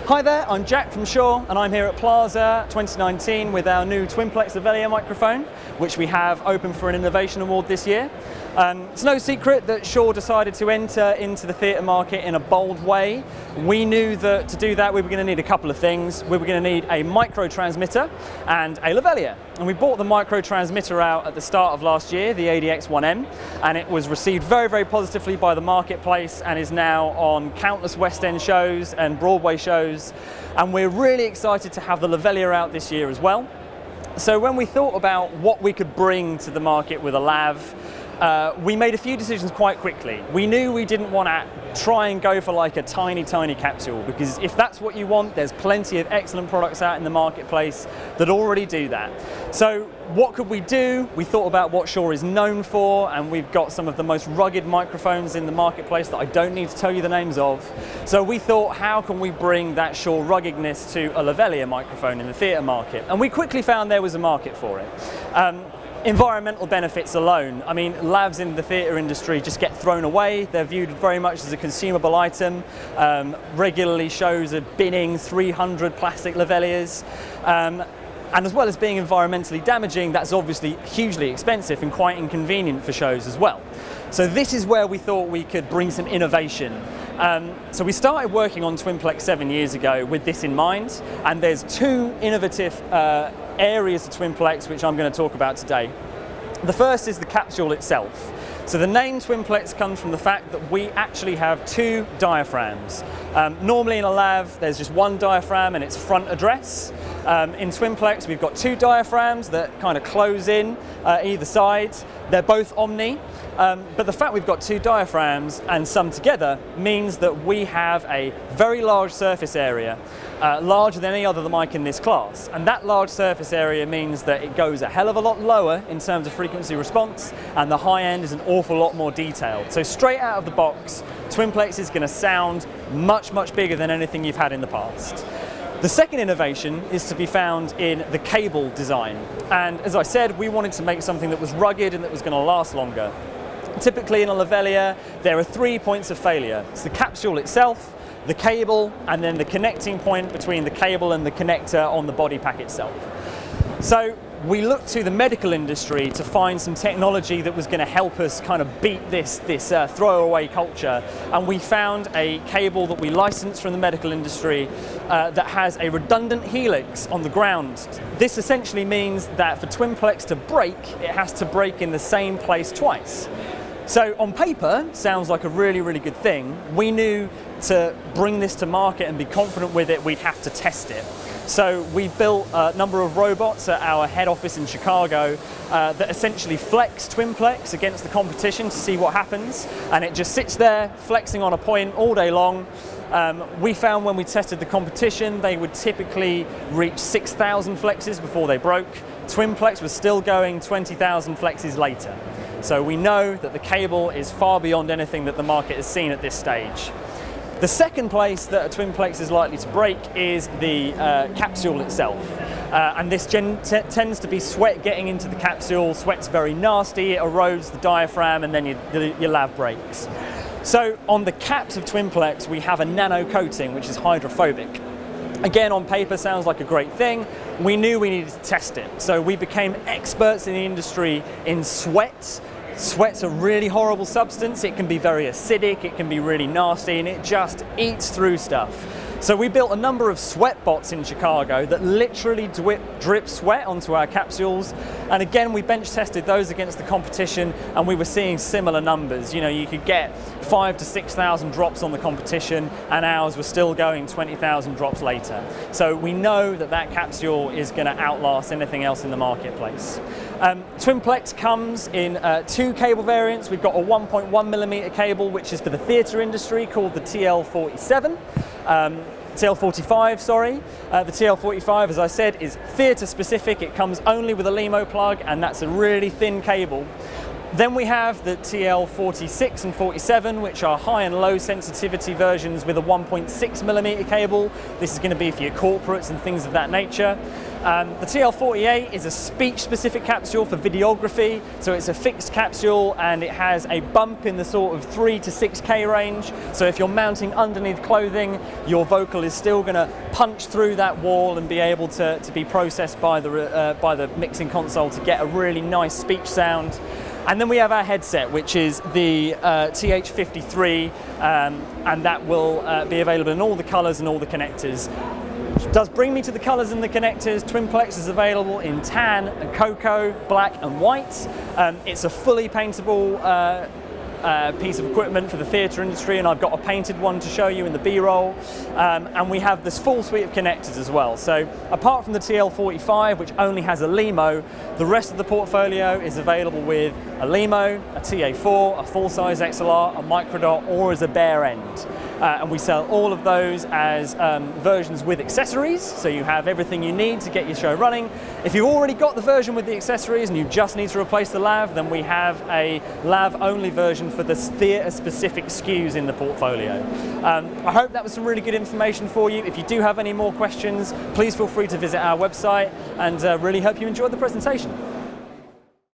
Hi there, I'm Jack from Shure and I'm here at PLASA 2019 with our new TwinPlex lavalier microphone, which we have open for an Innovation Award this year. It's no secret that Shure decided to enter into the theatre market in a bold way. We knew that to do that we were going to need a couple of things. We were going to need a micro transmitter and a lavalier. And we bought the micro transmitter out at the start of last year, the ADX1M, and it was received very, very positively by the marketplace and is now on countless West End shows and Broadway shows. And we're really excited to have the lavalier out this year as well. So when we thought about what we could bring to the market with a lav, we made a few decisions quite quickly. We knew we didn't want to try and go for like a tiny capsule, because if that's what you want, there's plenty of excellent products out in the marketplace that already do that. So what could we do? We thought about what Shure is known for, and we've got some of the most rugged microphones in the marketplace that I don't need to tell you the names of. So we thought, how can we bring that Shure ruggedness to a lavalier microphone in the theatre market? And we quickly found there was a market for it. Environmental benefits alone. I mean, lavs in the theatre industry just get thrown away. They're viewed very much as a consumable item. Regularly shows are binning 300 plastic lavaliers. And as well as being environmentally damaging, that's obviously hugely expensive and quite inconvenient for shows as well. So this is where we thought we could bring some innovation. So we started working on TwinPlex 7 years ago with this in mind, and there's two innovative areas of TwinPlex which I'm going to talk about today. The first is the capsule itself. So the name TwinPlex comes from the fact that we actually have two diaphragms. Normally in a lav there's just one diaphragm and its front address. In TwinPlex we've got two diaphragms that kind of close in either side. They're both omni, but the fact we've got two diaphragms and summed together means that we have a very large surface area, larger than any other mic in this class. And that large surface area means that it goes a hell of a lot lower in terms of frequency response, and the high end is an awful lot more detailed. So straight out of the box, TwinPlex is going to sound much bigger than anything you've had in the past. The second innovation is to be found in the cable design. And as I said, we wanted to make something that was rugged and that was going to last longer. Typically in a lavalier, there are 3 points of failure. It's the capsule itself, the cable, and then the connecting point between the cable and the connector on the body pack itself. So we looked to the medical industry to find some technology that was going to help us kind of beat this throwaway culture, and we found a cable that we licensed from the medical industry that has a redundant helix on the ground. This essentially means that for TwinPlex to break, it has to break in the same place twice. So on paper, sounds like a really good thing. We knew to bring this to market and be confident with it, we'd have to test it. So we built a number of robots at our head office in Chicago that essentially flex TwinPlex against the competition to see what happens, and it just sits there flexing on a point all day long. We found when we tested the competition, they would typically reach 6,000 flexes before they broke. TwinPlex was still going 20,000 flexes later. So we know that the cable is far beyond anything that the market has seen at this stage. The second place that a TwinPlex is likely to break is the capsule itself. And this tends to be sweat getting into the capsule. Sweat's very nasty, it erodes the diaphragm, and then your lav breaks. So on the caps of TwinPlex, we have a nano coating, which is hydrophobic. Again, on paper, sounds like a great thing. We knew we needed to test it. So we became experts in the industry in sweat. Sweat's a really horrible substance. It can be very acidic, it can be really nasty, and it just eats through stuff. So we built a number of sweat bots in Chicago that literally drip sweat onto our capsules. And again, we bench tested those against the competition, and we were seeing similar numbers. You know, you could get 5,000 to 6,000 drops on the competition, and ours were still going 20,000 drops later. So we know that that capsule is going to outlast anything else in the marketplace. TwinPlex comes in two cable variants. We've got a 1.1mm cable, which is for the theatre industry, called the TL45, sorry. The TL45, as I said, is theatre specific. It comes only with a LEMO plug, and that's a really thin cable. Then we have the TL46 and 47, which are high and low sensitivity versions with a 1.6mm cable. This is going to be for your corporates and things of that nature. The TL48 is a speech-specific capsule for videography, so it's a fixed capsule and it has a bump in the sort of 3 to 6K range. So if you're mounting underneath clothing, your vocal is still going to punch through that wall and be able to be processed by the mixing console to get a really nice speech sound. And then we have our headset, which is the TH53, and that will be available in all the colours and all the connectors. Which does bring me to the colours and the connectors. TwinPlex is available in tan and cocoa, black and white. It's a fully paintable piece of equipment for the theatre industry, and I've got a painted one to show you in the B-roll. And we have this full suite of connectors as well. So apart from the TL45, which only has a LEMO, the rest of the portfolio is available with a LEMO, a TA4, a full-size XLR, a microdot, or as a bare end. And we sell all of those as versions with accessories, so you have everything you need to get your show running. If you've already got the version with the accessories and you just need to replace the lav, then we have a lav-only version for the theatre-specific SKUs in the portfolio. I hope that was some really good information for you. If you do have any more questions, please feel free to visit our website, and really hope you enjoyed the presentation.